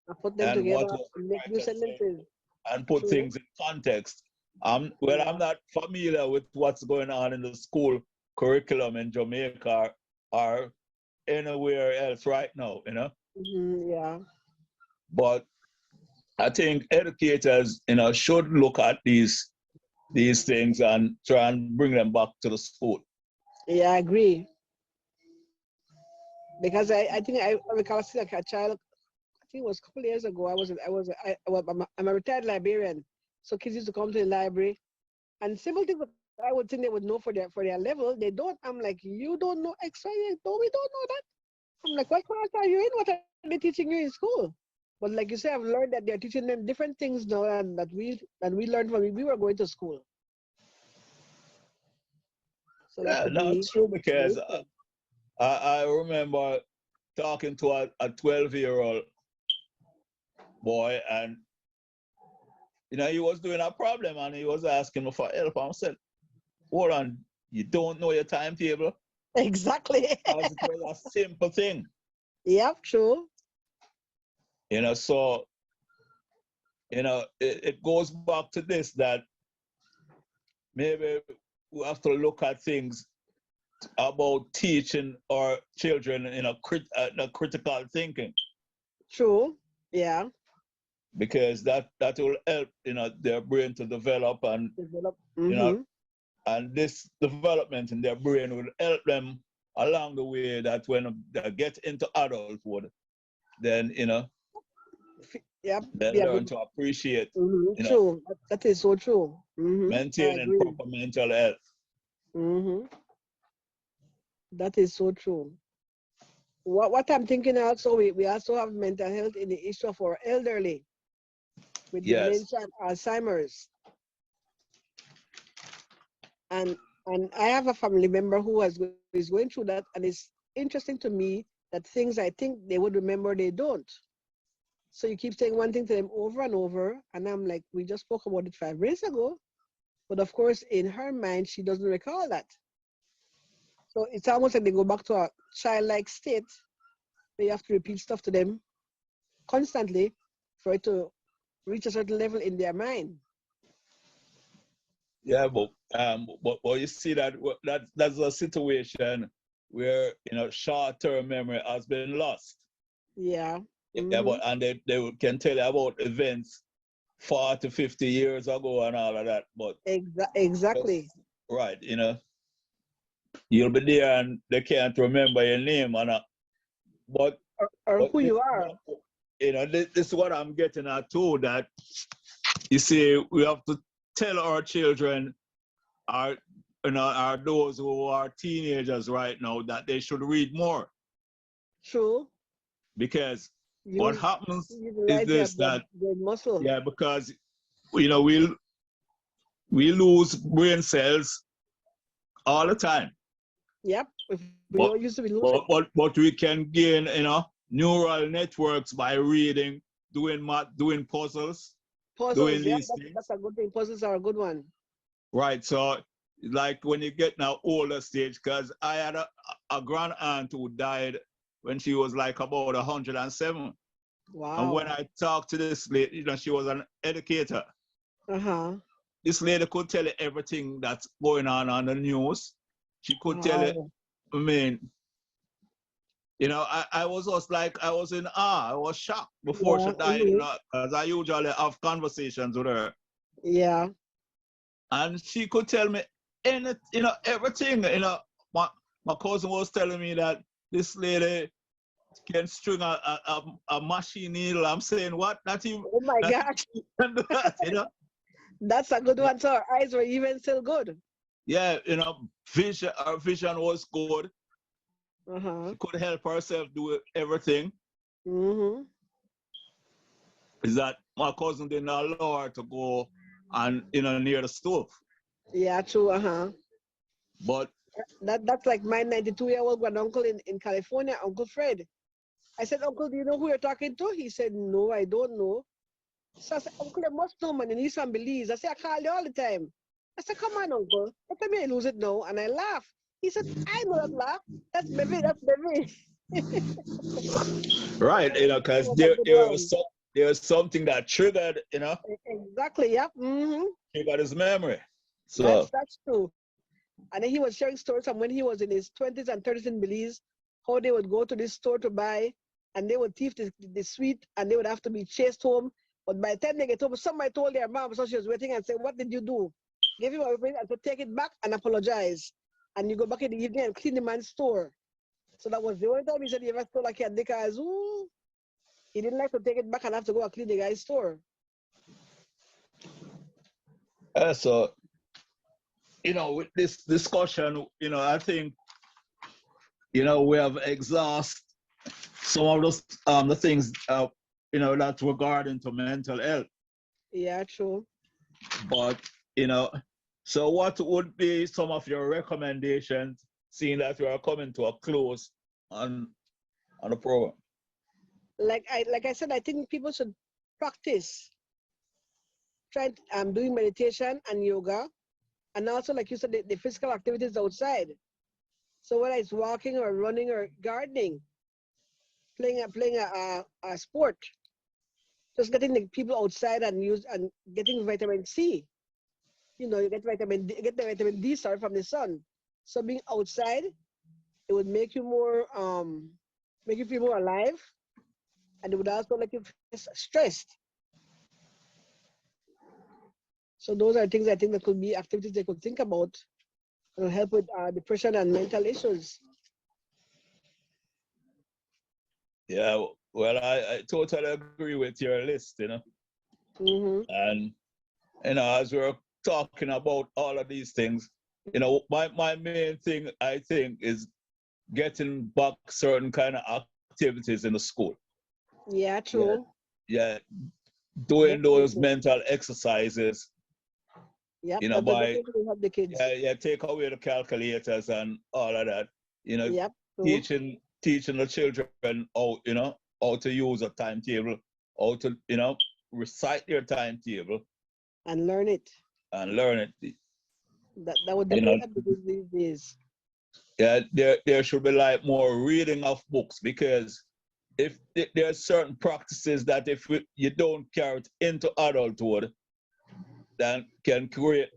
I put them and together what was the and make new writer saying sentences. and put True. things in context. Well, Yeah. I'm not familiar with what's going on in the school curriculum in Jamaica or anywhere else right now, you know. Mm-hmm. Yeah. But I think educators, you know, should look at these things and try and bring them back to the school. Yeah, I agree. Because I think I recall seeing like a child. I think it was a couple of years ago. I'm a retired librarian, so kids used to come to the library, and simple things that I would think they would know for their level, they don't. I'm like, you don't know X, Y, Z. No, we don't know that. I'm like, what class are you in? What are they teaching you in school? But like you say, I've learned that they're teaching them different things now, and that we learned when we were going to school. So that Yeah, could no, be it's true because very good. I remember talking to a 12-year-old boy, and you know, he was doing a problem and he was asking me for help. I said, hold on, you don't know your timetable? Exactly. Because it was a simple thing. Yep, true. You know, so you know, it goes back to this, that maybe we have to look at things about teaching our children in a critical thinking, True. Yeah. because that will help, you know, their brain to develop, and Develop. you know, Mm-hmm. and this development in their brain will help them along the way, that when they get into adulthood, then you know, Yep. they Be a learn good. to appreciate, Mm-hmm. you know, True. That is so true. Mm-hmm. I maintaining agree. proper mental health. Mm-hmm. That is so true. What I'm thinking also, we also have mental health in the issue of our elderly with Yes. dementia and Alzheimer's. And I have a family member who is going through that, and it's interesting to me that things I think they would remember, they don't. So you keep saying one thing to them over and over, and I'm like, we just spoke about it 5 minutes ago. But of course, in her mind, she doesn't recall that. So it's almost like they go back to a childlike state where you have to repeat stuff to them constantly for it to reach a certain level in their mind. Yeah, but you see that's a situation where, you know, short-term memory has been lost. Yeah. Yeah, Mm-hmm. but and they can tell you about events 40, 50 years ago and all of that. But Exactly. right, you know, you'll be there and they can't remember your name, and but Or who this, you are. you know, this is what I'm getting at too. That you see, we have to tell our children, our, you know, are those who are teenagers right now, that they should read more, True. because what Use happens is utilize this, that their muscle. yeah, because you know, we lose brain cells all the time, Yep. If we but don't use it, we lose it. but we can gain, you know, neural networks by reading, doing math, doing puzzles, doing Puzzles, yep, these that's things, a good thing. Puzzles are a good one. right? So like when you get now older stage, because I had a grand aunt who died when she was like about 107. And when Wow. I talked to this lady, you know, she was an educator. Uh-huh. This lady could tell you everything that's going on the news. She could tell you, Wow. I mean, you know, I was just like, I was in awe. I was shocked before she Yeah. died, you Mm-hmm. know, because I usually have conversations with her. Yeah. And she could tell me anything, you know, everything. You know, my cousin was telling me that this lady can string a machine needle. I'm saying, what? Oh my Not even gosh. she can do that, you know? That's a good one. So our eyes were even still good. Yeah, you know, her vision was good. Uh-huh. She could help herself do everything. Mm-hmm. Is that my cousin didn't allow her to go and, you know, near the stove. Yeah, true. Uh-huh. But That's like my 92-year-old granduncle in California, Uncle Fred. I said, Uncle, do you know who you're talking to? He said, no, I don't know. So I said, Uncle, you must know, man. And he's from Belize. I said, I call you all the time. I said, come on, Uncle. Let me lose it now. And I laugh. He said, I know that laugh. That's baby. That's baby. Right, because there's something that triggered, Exactly. Yep. triggered his memory. So That's true. And then he was sharing stories from when he was in his 20s and 30s in Belize, how they would go to this store to buy, and they would thief the sweet, and they would have to be chased home. But by the time they get home, somebody told their mom, so she was waiting and said, what did you do? Give him everything and to take it back and apologize. And you go back in the evening and clean the man's store. So that was the only time he said he ever stole a cat because he didn't like to take it back and have to go and clean the guy's store. so with this discussion, I think we have exhausted some of those the things that's regarding to mental health. Yeah, true. But so what would be some of your recommendations, seeing that we are coming to a close on the program? Like I said, I think people should practice. Try doing meditation and yoga, and also, like you said, the physical activities outside. So whether it's walking or running or gardening, playing a sport, just getting the people outside and getting vitamin C. You get the vitamin D from the sun. So being outside, it would make you feel more alive, and it would also make you stressed. So those are things I think that could be activities they could think about. It'll help with depression and mental issues. Yeah, well, I totally agree with your list, And, as we're talking about all of these things, my main thing, I think, is getting back certain kind of activities in the school. Yeah, true. Yeah, doing those mental exercises. Yep, by help the kids. Take away the calculators and all of that. Yep, teaching the children how to use a timetable, how to recite their timetable and learn it. That would definitely help these days. Yeah, there should be like more reading of books, because if there are certain practices that if you don't carry it into adulthood, then can create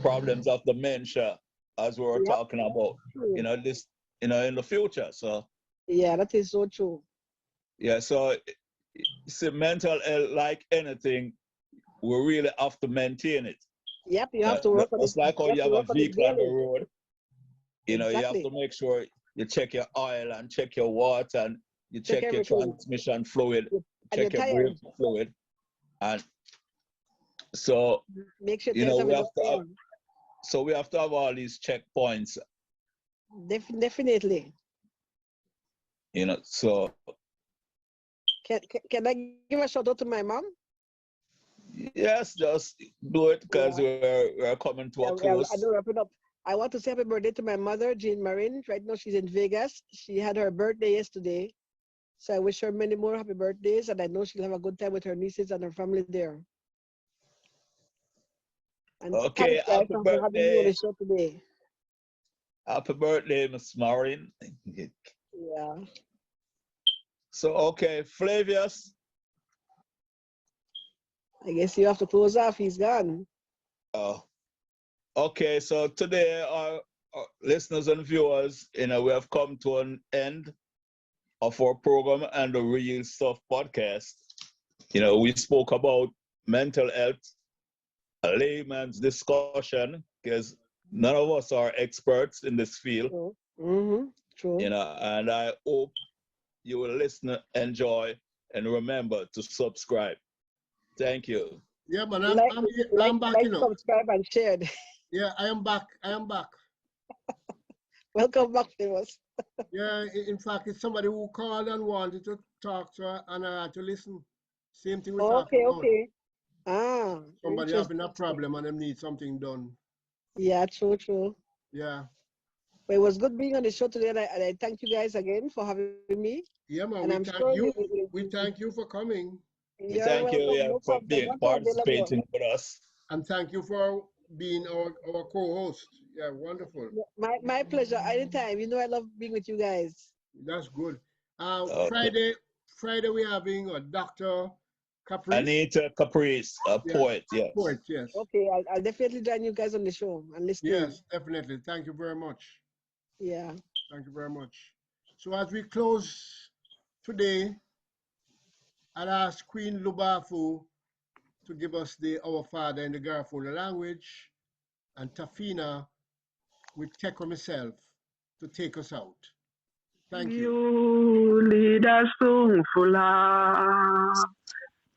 problems of dementia, as we were talking about, this in the future. So yeah, that is so true. Yeah, so see, mental health, like anything, we really have to maintain it. Yep, you have to work on it. It's like how you have a vehicle on the road. Exactly. You have to make sure you check your oil and check your water, and you check your transmission fluid, check your brake fluid, and so make sure we have to have all these checkpoints. Definitely. So can I give a shout out to my mom? Yes, just do it, because we're coming to a close. I do wrap it up. I want to say happy birthday to my mother, Jean Morin. Right now she's in Vegas. She had her birthday yesterday. So I wish her many more happy birthdays, and I know she'll have a good time with her nieces and her family there. And okay, happy birthday. For having me on the show today. Happy birthday, Miss Morin. Yeah. So, okay, Flavius. I guess you have to close off. He's gone. Oh, okay. So today, our listeners and viewers, we have come to an end of our program and the Real Stuff podcast. We spoke about mental health, a layman's discussion, because none of us are experts in this field. True. Mm-hmm. True. And I hope you will listen, enjoy, and remember to subscribe. Thank you. Yeah, man, I'm back, subscribe and share. Yeah, I am back. Welcome back, Flavius. Yeah, in fact, it's somebody who called and wanted to talk to her, and I had to listen. Same thing with Okay. Somebody having a problem and they need something done. Yeah, true. Yeah. But it was good being on the show today, and I thank you guys again for having me. Yeah, man. And We thank you for coming. We thank you for being participating with us. And thank you for being our co-host. Yeah, wonderful. My pleasure. Anytime. You know I love being with you guys. That's good. Okay. Friday we're having a Dr. Caprice. Anita Caprice, a poet, yes. Poet, yes. Okay, I'll definitely join you guys on the show and listen. Yes, definitely. Thank you very much. Yeah. Thank you very much. So as we close today, I'll ask Queen Lubafu to give us the Our Father in the Garifuna language, and Tafina with Teko myself to take us out. Thank you. You lead us to Fula.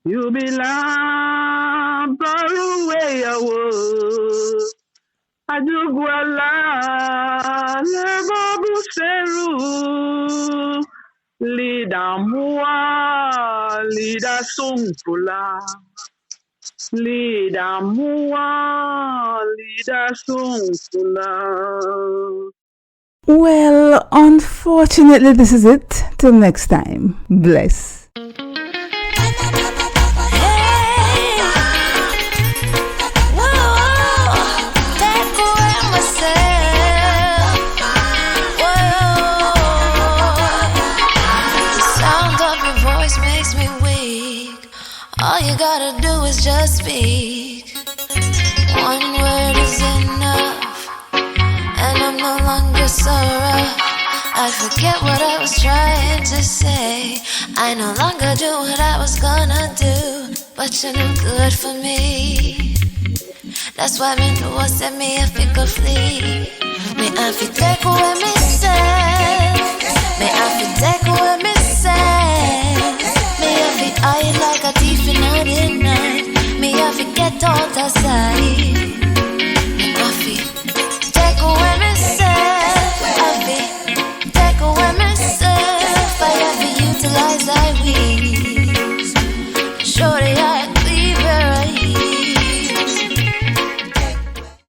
You belong far away away. Ajugwala Lebabu Seru. Lida Mua, Lida Sungfula. Lida Mua, Lida Sungfula. Well, unfortunately, this is it. Till next time. Bless. All you gotta do is just speak. One word is enough, and I'm no longer so rough. I forget what I was trying to say. I no longer do what I was gonna do, but you're no good for me. That's why me do what set me if it could flee. Me have to take away me say. Me have to take away me say. Me have to hide like a thief in the night. Me have to get out of sight.